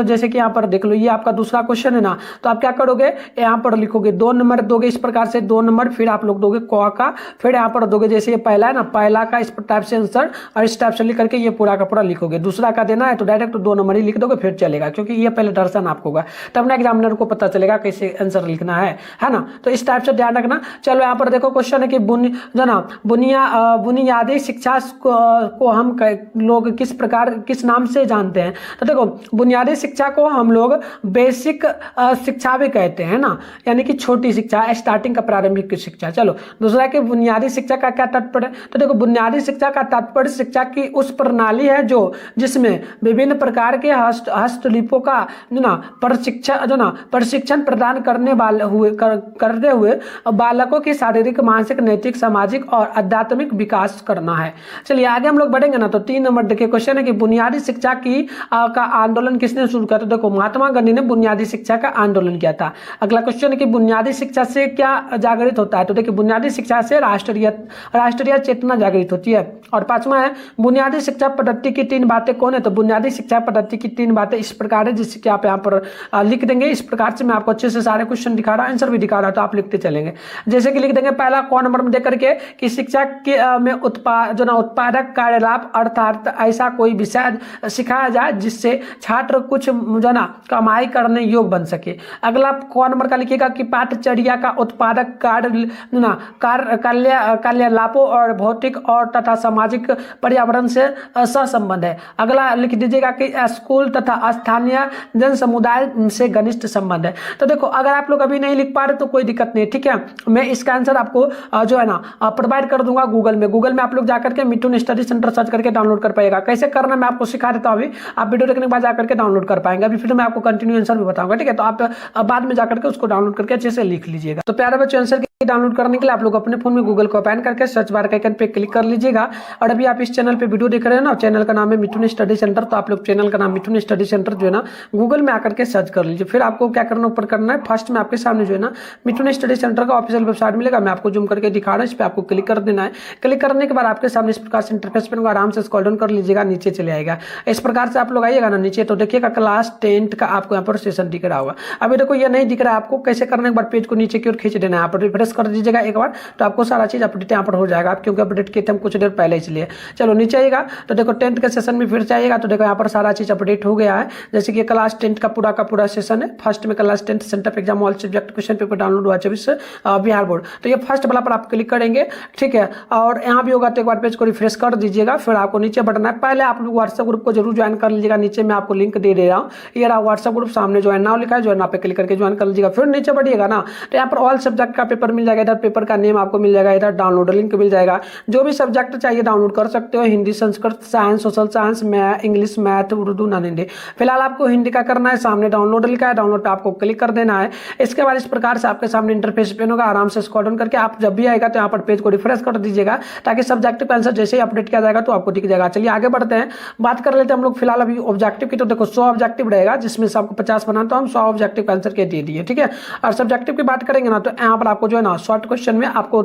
जैसे कि यहाँ पर देख लो, ये आपका दूसरा क्वेश्चन है ना, तो आप क्या करोगे, यहाँ पर लिखोगे 2 नंबर दोगे इस प्रकार से, 2 नंबर, फिर आप लोग दोगे क का, फिर यहाँ पर दोगे जैसे ये पहला है ना, पहला का इस टाइप से आंसर और इस टाइप से लिख करके ये पूरा का पूरा लिखोगे। दूसरा का देना है तो डायरेक्ट 2 नंबर ही लिख दोगे, फिर चलेगा, क्योंकि ये पहले दर्शन आपको होगा, तब ना एग्जामिनर को पता चलेगा कैसे आंसर लिखना है ना। तो इस टाइप से ध्यान रखना। चलो यहाँ पर देखो क्वेश्चन है कि बुनियादी शिक्षा को हम लोग किस नाम से जानते हैं? तो देखो बुनियादी शिक्षा को हम लोग बेसिक शिक्षा भी कहते हैं ना, यानी कि छोटी शिक्षा, स्टार्टिंग का प्रारंभिक शिक्षा। चलो दूसरा कि बुनियादी शिक्षा का क्या तात्पर्य है? तो देखो बुनियादी शिक्षा का तात्पर्य शिक्षा की उस प्रणाली है जिसमें विभिन्न प्रकार के हस्तलिपियों का प्रशिक्षण प्रदान करते हुए बालकों की शारीरिक, मानसिक, नैतिक, सामाजिक और आध्यात्मिक विकास करना है। चलिए आगे हम लोग बढ़ेंगे ना, तो 3 नंबर देखिए क्वेश्चन है कि बुनियादी शिक्षा का आंदोलन किसने शुरू किया? तो देखो महात्मा गांधी ने बुनियादी शिक्षा का आंदोलन किया था। अगला क्वेश्चन है कि बुनियादी शिक्षा से क्या जागृत होता है? तो देखिए बुनियादी शिक्षा से राष्ट्रीय चेतना जागृत होती है। और 5वां है बुनियादी शिक्षा पद्धति की 3 बातें कौन है? तो बुनियादी शिक्षा पद्धति की 3 बातें इस प्रकार है, जिससे कि आप यहाँ पर लिख देंगे। इस प्रकार से मैं आपको अच्छे से सारे क्वेश्चन दिखा रहा हूँ, आंसर भी दिखा रहा हूँ, तो आप लिखते चलेंगे। जैसे कि लिख देंगे पहला कौन नंबर में दे करके कि शिक्षा के में उत्पादक कार्यलाभ, अर्थात ऐसा कोई विषय सिखाया जाए जिससे छात्र कुछ कमाई करने योग्य बन सके। अगला कौन नंबर का लिखिएगा कि पाठचर्या का उत्पादक कार्यलाभों और भौतिक और तथा सामाजिक पर्यावरण से सहसंबंध है। अगला लिख दीजिएगा कि स्कूल तथा स्थानीय जन समुदाय से घनिष्ठ संबंध है। तो देखो अगर आप लोग अभी नहीं लिख पा रहे तो कोई दिक्कत नहीं, ठीक है। मैं इसका आंसर आपको प्रोवाइड कर दूंगा गूगल में आप लोग जाकर के मिथुन स्टडी सेंटर सर्च करके डाउनलोड कर पाएगा। कैसे करना मैं आपको सिखा देता हूँ, अभी आप वीडियो देखने के बाद जाकर के डाउनलोड कर पाएंगे। अभी फिर मैं आपको कंटिन्यू आंसर भी बताऊंगा, ठीक है। तो आप बाद में जाकर के उसको डाउनलोड करके अच्छे से लिख लीजिएगा। तो प्यारे बच्चों, आंसर डाउनलोड करने के लिए आप लोग अपने फोन में गूगल को ओपन करके सर्च बार के आइकन पे क्लिक कर लीजिएगा। और अभी आप इस चैनल पे वीडियो देख रहे हैं ना, चैनल का नाम है मिथुन स्टडी सेंटर। तो आप लोग चैनल का नाम मिथुन स्टडी सेंटर जो है ना गूगल में आकर के सर्च कर लीजिए। फिर आपको क्या करना, ऊपर करना है, फर्स्ट में आपके सामने जो है ना मिथुन स्टडी सेंटर का ऑफिशियल वेबसाइट मिलेगा। मैं आपको जूम करके दिखा रहा हूँ, इस पर आपको क्लिक कर देना है। क्लिक करने के बाद आपके सामने इस प्रकार से इंटरफेस पे आराम से स्क्रॉल डाउन कर लीजिएगा, नीचे चले आएगा। इस प्रकार से आप लोग आइएगा ना नीचे, तो देखिएगा क्लास 10 का आपको यहाँ पर सेशन दिख रहा होगा। अभी देखो ये नहीं दिख रहा है आपको, कैसे करने के बाद पेज को नीचे की ओर खींच देना है। यहाँ पर रिफ्रेश कर दीजिएगा एक बार, तो आपको सारा चीज अपडेट यहाँ पर हो जाएगा, क्योंकि अपडेट किए थे हम कुछ देर पहले, इसलिए। चलो नीचे आइएगा तो देखो 10th के सेशन में फिर से आइएगा, तो देखो यहाँ पर सारा चीज अपडेट हो गया है। जैसे कि क्लास 10 का पूरा सेशन है। फर्स्ट में class 10 centre exam all subject question paper download हुआ 24 बिहार बोर्ड। तो ये फर्स्ट वाला पर आप क्लिक करेंगे, ठीक है। और यहाँ भी होगा तो एक बार पेज को रिफ्रेश कर दीजिएगा। फिर आपको नीचे बटन है, पहले आप लोग व्हाट्सएप ग्रुप को जरूर ज्वाइन कर लीजिएगा। नीचे मैं आपको लिंक दे रहा हूँ, ये रहा व्हाट्सएप ग्रुप, सामने ज्वाइन नाउ लिखा है, ज्वाइन नाउ पे क्लिक करके ज्वाइन कर लीजिएगा। फिर नीचे बढ़िएगा ना तो यहाँ पर ऑल सब्जेक्ट का पेपर मिल जाएगा, इधर पेपर का नेम आपको मिल जाएगा, इधर डाउनलोड लिंक मिल जाएगा। जो भी सब्जेक्ट चाहिए डाउनलोड कर सकते हो, Hindi, Sanskrit, science, social science, English, math, Urdu, non Hindi. फिलहाल आपको हिंदी का करना है, सामने डाउनलोड लिखा है, डाउनलोड पे आपको क्लिक कर देना है। इसके बाद इस प्रकार से आपके सामने इंटरफेस पेन होगा, आराम से स्क्रॉल डाउन करके आप जब भी आएगा तो यहाँ पर पेज को रिफ्रेश कर दीजिएगा, ताकि सब्जेक्ट का आंसर जैसे ही अपडेट किया जाएगा तो आपको दिख जाएगा। चलिए आगे बढ़ते हैं, बात कर लेते हैं हम लोग फिलहाल अभी ऑब्जेक्टिव की। तो देखो 100 ऑब्जेक्टिव रहेगा, जिसमें से आपको 50 बनाना, तो हम 100 ऑब्जेक्टिव का आंसर के दे दिए, ठीक है। और सब्जेक्टिव की बात करेंगे ना तो यहाँ पर आपको जो है ना शॉर्ट क्वेश्चन में आपको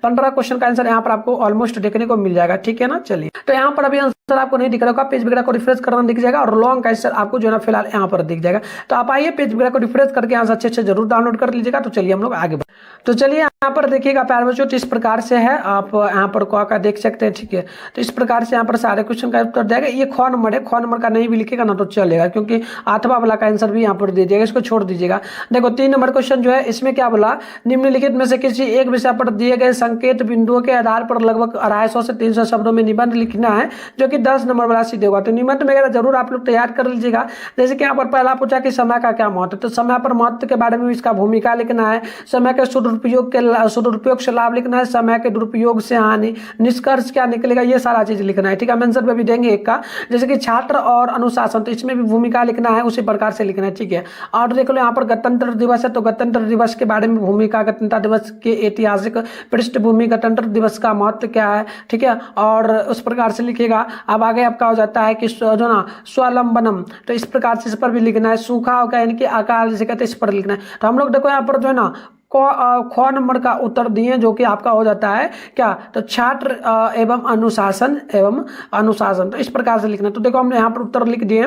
15 क्वेश्चन का आंसर यहाँ पर आपको ऑलमोस्ट देखने को मिल जाएगा, ठीक है ना। चलिए तो यहाँ पर अभी आंसर आपको नहीं दिख रहा होगा, पेज वगैरह को रिफ्रेश करना दिख जाएगा, और लॉन्ग का आंसर आपको जो है ना फिलहाल यहाँ पर दिख जाएगा। तो आप आइए पेज वगैरह को रिफ्रेश करके यहाँ से अच्छे से जरूर डाउनलोड कर लीजिएगा। तो चलिए हम लोग आगे बढ़, तो चलिए यहाँ पर देखिएगा प्यारे बच्चों, इस प्रकार से है, आप यहाँ पर का देख सकते हैं, ठीक है। तो इस प्रकार से यहाँ पर सारे क्वेश्चन का उत्तर देगा। ये ख नंबर है, ख नंबर का नहीं भी लिखेगा ना तो चलेगा, क्योंकि आठवां वाला का आंसर भी यहाँ पर दे दिएगा, इसको छोड़ दीजिएगा। देखो 3 नंबर क्वेश्चन जो है, इसमें क्या बोला, निम्नलिखित में से किसी एक विषय पर दिए गए संकेत बिंदुओं के आधार पर लगभग 250 से 300 शब्दों में निबंध लिखना है, जो कि 10 नंबर वाला सीधे होगा। तो निबंध वगैरह जरूर आप लोग तैयार कर लीजिएगा। जैसे कि यहाँ पर पहला पूछा कि समय का क्या महत्व, तो समय पर महत्व के बारे में इसका भूमिका लिखना है, समय के सदुपयोग से लाभ लिखना है, समय के दुरुपयोग से हानि, निष्कर्ष क्या निकलेगा, ये सारा चीज लिखना है, ठीक है। हम आंसर पे भी देंगे एक का, जैसे कि छात्र और अनुशासन, तो इसमें भी भूमिका लिखना है, उसी प्रकार से लिखना है, ठीक है। और देख लो यहाँ पर गणतंत्र दिवस है, तो गणतंत्र दिवस के बारे में भूमिका, गणतंत्र दिवस के ऐतिहासिक पृष्ठभूमि, गणतंत्र दिवस का महत्व क्या है, ठीक है। और उस प्रकार से लिखिएगा। अब आगे आपका हो जाता है कि जो ना स्वावलंबनम, तो इस प्रकार से इस पर भी लिखना है। सूखा हो गया यानी कि अकाल जिसे कहते हैं, इस पर लिखना है। तो हम लोग देखो यहाँ पर जो है ना ख नंबर का उत्तर दिए, जो कि आपका हो जाता है क्या, तो छात्र एवं अनुशासन, तो इस प्रकार से लिखना है। तो देखो हमने यहाँ पर उत्तर लिख दिए,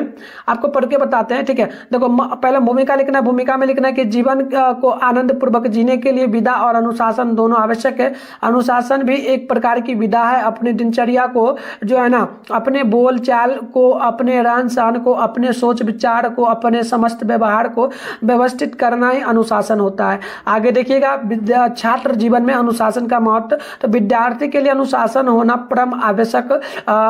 आपको पढ़ के बताते हैं, ठीक है। देखो पहले भूमिका लिखना है, भूमिका में लिखना है कि जीवन को आनंद पूर्वक जीने के लिए विधा और अनुशासन दोनों आवश्यक है। अनुशासन भी एक प्रकार की विधा है, अपनी दिनचर्या को जो है ना, अपने बोल चाल को, अपने रहन सहन को, अपने सोच विचार को, अपने समस्त व्यवहार को व्यवस्थित करना ही अनुशासन होता है। आगे देखिएगा, छात्र जीवन में अनुशासन का महत्व, तो विद्यार्थी के लिए अनुशासन होना परम आवश्यक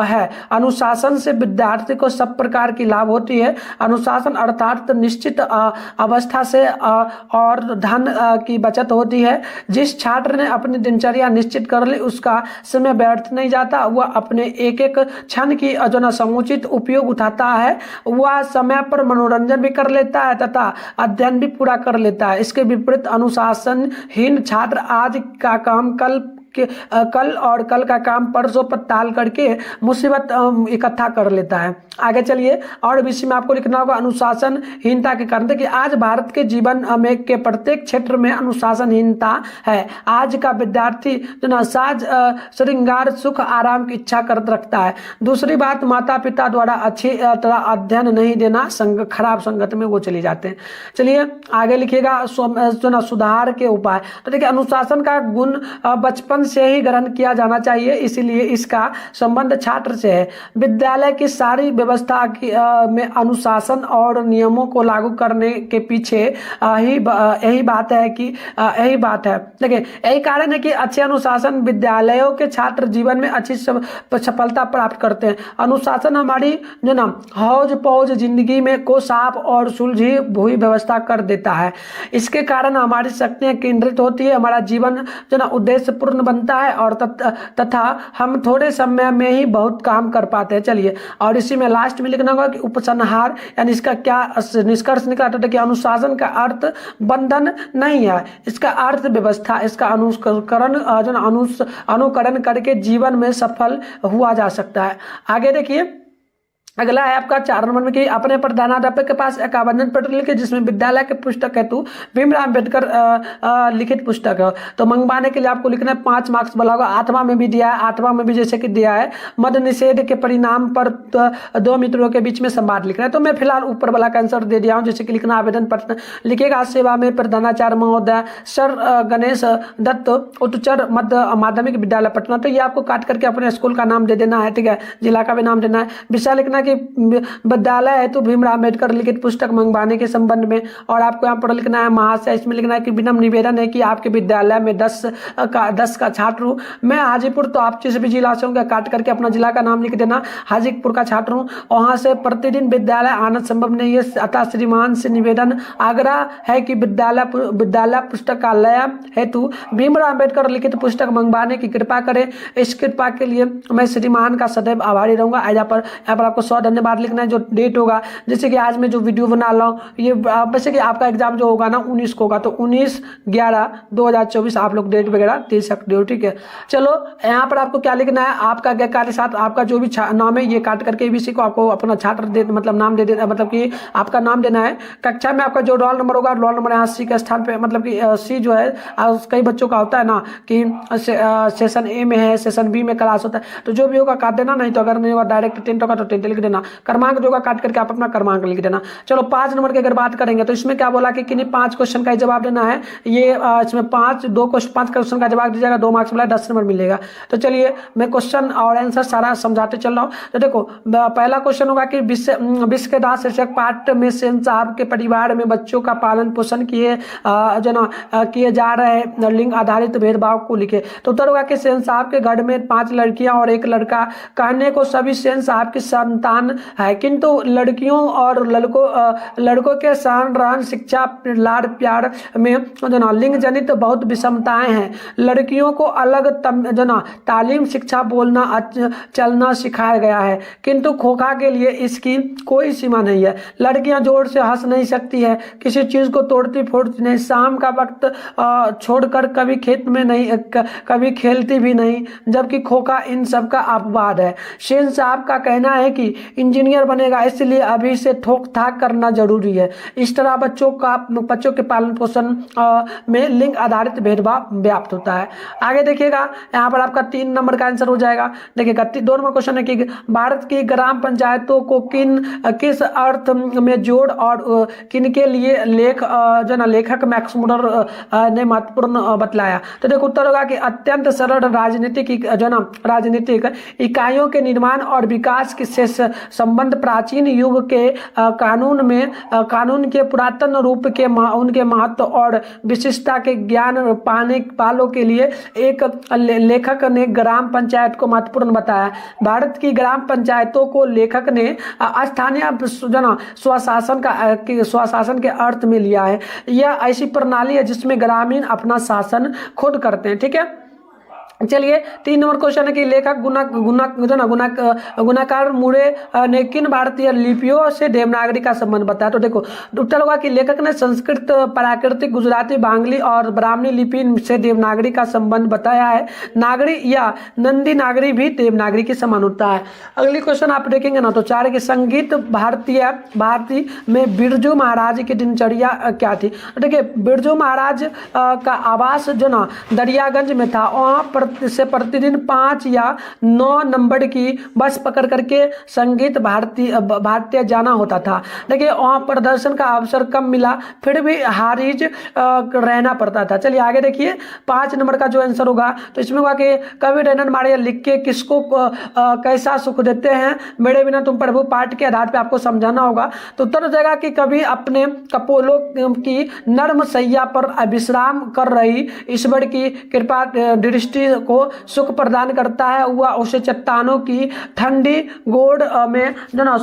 है। अनुशासन से विद्यार्थी को सब प्रकार की लाभ होती है। अनुशासन अर्थात निश्चित अवस्था से और धन की बचत होती है। जिस छात्र ने अपनी दिनचर्या निश्चित कर ली, उसका समय व्यर्थ नहीं जाता, वह अपने एक एक क्षण की जो ना समुचित उपयोग उठाता है। वह समय पर मनोरंजन भी कर लेता है तथा अध्ययन भी पूरा कर लेता है। इसके विपरीत अनुशासनहीन छात्र आज का काम कल और कल का काम परसों पर टाल करके मुसीबत इकट्ठा कर लेता है। आगे चलिए, और भी इसी में आपको लिखना होगा अनुशासनहीनता के कारण। देखिए आज भारत के जीवन में के प्रत्येक क्षेत्र में अनुशासनहीनता है। आज का विद्यार्थी जो ना साज श्रृंगार सुख आराम की इच्छा कर रखता है। दूसरी बात, माता पिता द्वारा अच्छी तरह अध्ययन नहीं देना, खराब संगत में वो चले जाते हैं। चलिए आगे लिखिएगा, जो ना सुधार के उपाय। तो देखिए अनुशासन का गुण बचपन से ही ग्रहण किया जाना चाहिए, इसीलिए इसका संबंध छात्र से है। विद्यालय की सारी व्यवस्था में अनुशासन और नियमों को लागू करने के पीछे यही बात है। देखिए यही कारण है कि अच्छे अनुशासन विद्यालयों के छात्र जीवन में अच्छी सफलता प्राप्त करते हैं। अनुशासन हमारी जो ना हौज पौज जिंदगी में को साफ और सुलझी हुई व्यवस्था कर देता है। इसके कारण हमारी शक्तियां केंद्रित होती है, हमारा जीवन जो ना उद्देश्य पूर्ण बनता है और तथा हम थोड़े समय में ही बहुत काम कर पाते हैं। चलिए, और इसी में लास्ट में लिखना होगा कि उपसंहार यानी इसका क्या निष्कर्ष निकालता है कि अनुशासन का अर्थ बंधन नहीं है, इसका अर्थ व्यवस्था, इसका अनुकरण करके जीवन में सफल हुआ जा सकता है। आगे देखिए, अगला है आपका 4 नंबर में कि अपने प्रधानाध्यापक के पास एक आवेदन पत्र लिखे जिसमें विद्यालय के पुस्तक हेतु भीमराव अम्बेडकर लिखित पुस्तक है। तो मंगवाने के लिए आपको लिखना है 5 मार्क्स वाला होगा। 8वां में भी दिया है, 8वां में भी जैसे कि दिया है मद्य निषेध के परिणाम पर 2 मित्रों के बीच में संवाद लिखना है। तो मैं फिलहाल ऊपर वाला का आंसर दे दिया हूँ, जैसे कि लिखना आवेदन पत्र लिखेगा सेवा में प्रधानाचार्य महोदय सर गणेश दत्त उच्चतर मध्य माध्यमिक विद्यालय पटना। तो ये आपको काट करके अपने स्कूल का नाम दे देना है, ठीक है, जिला का भी नाम देना है। विषय लिखना कि विद्यालय हेतु भीमराव अम्बेडकर लिखित पुस्तक मंगवाने के संबंध में। और आपको यहाँ पर लिखना है महाशय, इसमें लिखना है कि विनम्र निवेदन है कि आपके विद्यालय में 10 का छात्र हूँ, मैं हाजीपुर, तो आप जिस भी जिला से होंगे काट करके अपना जिला का नाम लिख देना, हाजीपुर का छात्र हूँ, वहाँ से प्रतिदिन विद्यालय आना संभव नहीं है, अतः श्रीमान से निवेदन आग्रह है कि विद्यालय पुस्तकालय हेतु भीमराव अम्बेडकर लिखित पुस्तक मंगवाने की कृपा करें। इस कृपा के लिए मैं श्रीमान का सदैव आभारी रहूंगा। यहाँ पर आपको 100 धन्यवाद लिखना है। जो डेट होगा, जैसे कि आज मैं जो वीडियो बना रहा हूँ, ये वैसे कि आपका एग्जाम जो होगा ना 19 को होगा, तो 19/11/2024 आप लोग डेट वगैरह दे सकते हो, ठीक है। चलो, यहाँ पर आपको क्या लिखना है, आपका गैरकार्य साथ आपका जो भी नाम है ये काट करके ABC को आपको अपना छात्र दे मतलब नाम दे देना, मतलब कि आपका नाम देना है। कक्षा में आपका जो रोल नंबर होगा, रोल नंबर यहाँ C के स्थान पे, मतलब कि C जो है कई बच्चों का होता है ना कि सेशन A में है, सेशन B में क्लास होता है, तो जो भी होगा काट देना, नहीं तो अगर नहीं होगा डायरेक्ट 10 होगा तो 10 लिख देना। क्रमांक जो होगा काट करके आप अपना क्रमांक लिख देना। चलो 5 नंबर की अगर बात करेंगे तो इसमें क्या बोला कि किन्हीं 5 क्वेश्चन का जवाब देना है। ये इसमें 5 क्वेश्चन का जवाब दीजिएगा, 2 मार्क्स मिला, 10 नंबर मिलेगा। तो चलिए मैं क्वेश्चन और आंसर सारा समझाते चल रहा हूँ। तो देखो, पहला क्वेश्चन होगा कि विश्व के दास शीर्षक पाठ में सेन साहब के परिवार में बच्चों का पालन पोषण किए जा रहे लिंग आधारित भेदभाव को लिखे। तो उत्तर होगा कि सेन साहब के घर में 5 लड़कियां और 1 लड़का, कहने को सभी सेन साहब की संतान है, किंतु लड़कियों और लड़कों के सहन रहन शिक्षा लाड़ प्यार में लिंग जनित बहुत विषमताएं हैं। लड़कियों को अलग तालीम शिक्षा बोलना चलना सिखाया गया है, किंतु खोखा के लिए इसकी कोई सीमा नहीं है। लड़कियां जोर से हंस नहीं सकती है, किसी चीज को तोड़ती फोड़ती नहीं, शाम का वक्त छोड़कर कभी खेत में नहीं, कभी खेलती भी नहीं, जबकि खोखा इन सब का अपवाद है। सेन साहब का कहना है कि इंजीनियर बनेगा, इसलिए अभी से ठोक ठाक करना जरूरी है। इस तरह बच्चों के पालन पोषण में लिंग आधारित भेदभाव व्याप्त होता है। आगे देखिएगा, यहाँ पर आपका 3 नंबर का आंसर हो जाएगा। देखिएगा 2 नंबर क्वेश्चन है कि भारत की ग्राम पंचायतों को किस अर्थ में जोड़ और किनके लिए लेखक मैक्स मुलर ने महत्वपूर्ण बतलाया। तो देखो उत्तर होगा कि अत्यंत सरल राजनीतिक इकाइयों के निर्माण और विकास के से संबंध प्राचीन युग के कानून के पुरातन रूप के उनके महत्व और विशिष्टता के ज्ञान पाने वालों के लिए एक लेखक ने ग्राम पंचायत को महत्वपूर्ण बताया। भारत की ग्राम पंचायतों को लेखक ने स्थानीय स्वशासन के अर्थ में लिया है। यह ऐसी प्रणाली है जिसमें ग्रामीण अपना शासन खुद करते हैं, ठीक है। चलिए 3 नंबर क्वेश्चन है कि लेखक गुणाकार मुरे ने किन भारतीय लिपियों से देवनागरी का संबंध बताया। तो देखो उत्तर होगा कि लेखक ने संस्कृत, प्राकृतिक, गुजराती, बांग्ली और ब्राह्मणी लिपि से देवनागरी का संबंध बताया है। नागरी या नंदी नागरी भी देवनागरी के समान होता है। अगली क्वेश्चन आप देखेंगे ना तो 4 के संगीत भारती में बिरजू महाराज की दिनचर्या क्या थी। देखिए बिरजू महाराज का आवास दरियागंज में था। वहाँ पर से प्रतिदिन 5 या 9 नंबर की बस पकड़ करके संगीत भारतीय जाना होता था। देखिए वहाँ प्रदर्शन का अवसर कम मिला, फिर भी हारिज रहना पड़ता था। चलिए आगे देखिए 5 नंबर का जो आंसर होगा तो इसमें होगा कि कवि रैनन मारिया लिख के किसको कैसा सुख देते हैं, मेरे बिना तुम प्रभु पाठ के आधार पर आपको समझाना होगा। तो उत्तर हो जाएगा कि कभी अपने कपोलों की नर्म सैया पर विश्राम कर रही ईश्वर की कृपा दृष्टि को सुख प्रदान करता है, वह उसे चट्टानों की ठंडी गोद में जो ना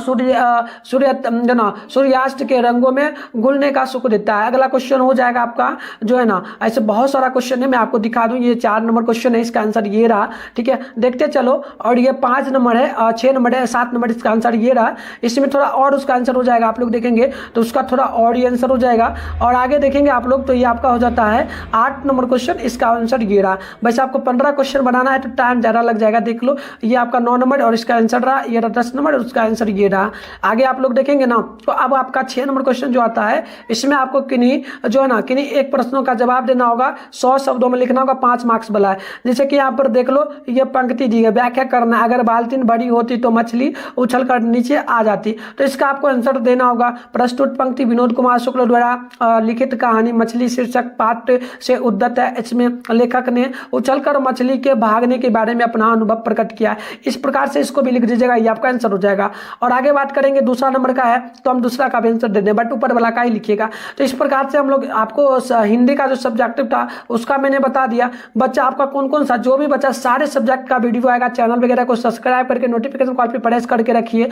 सूर्यास्त के रंगों में घुलने का सुख देता है। अगला क्वेश्चन हो जाएगा आपका जो है ना, ऐसे बहुत सारा क्वेश्चन है, मैं आपको दिखा दूं। ये 4 नंबर क्वेश्चन है, इसका आंसर ये रहा। ठीक है, देखते चलो। और ये 5 नंबर है, 6 नंबर है, 7 नंबर, इसका आंसर ये रहा। इसमें थोड़ा और उसका आंसर हो जाएगा, आप लोग देखेंगे तो उसका थोड़ा और ही आंसर हो जाएगा। और आगे देखेंगे आप लोग तो ये आपका हो जाता है 8 नंबर क्वेश्चन, इसका आंसर ये रहा। वैसे आपको 15 क्वेश्चन बनाना है तो टाइम ज़्यादा लग जाएगा, देख लो। ये आपका 9 नंबर और इसका आंसर रहा, ये रहा 10 नंबर और उसका आंसर ये रहा। आगे आप लोग देखेंगे ना तो अब आपका 6 नंबर क्वेश्चन जो आता है, इसमें आपको किन्हीं जो है ना किन्हीं एक प्रश्नों का जवाब देना होगा, 100 शब्दों में लिखना होगा, 5 मार्क्स वाला है। जैसे कि यहाँ पर देख लो, ये पंक्ति दी है, व्याख्या करना। अगर बाल्टीन बड़ी होती तो मछली उछल कर नीचे आ जाती, तो इसका आपको आंसर देना होगा। प्रस्तुत पंक्ति विनोद कुमार शुक्ल द्वारा लिखित कहानी मछली शीर्षक पाठ से उद्धत है। इसमें लेखक ने उछलकर मछली के भागने के बारे में अपना अनुभव प्रकट किया है। इस प्रकार से इसको भी लिख दीजिएगा, ये आपका आंसर हो जाएगा। और आगे बात करेंगे, दूसरा नंबर का है तो हम दूसरा का भी आंसर दे दें, बट ऊपर वाला का ही लिखिएगा। तो इस प्रकार से हम लोग आपको हिंदी का जो सब्जेक्टिव था उसका मैंने बता दिया। बच्चा आपका कौन कौन सा, जो भी बच्चा सारे सब्जेक्ट का वीडियो आएगा, चैनल वगैरह को सब्सक्राइब करके नोटिफिकेशन कॉल पे प्रेस करके रखिए।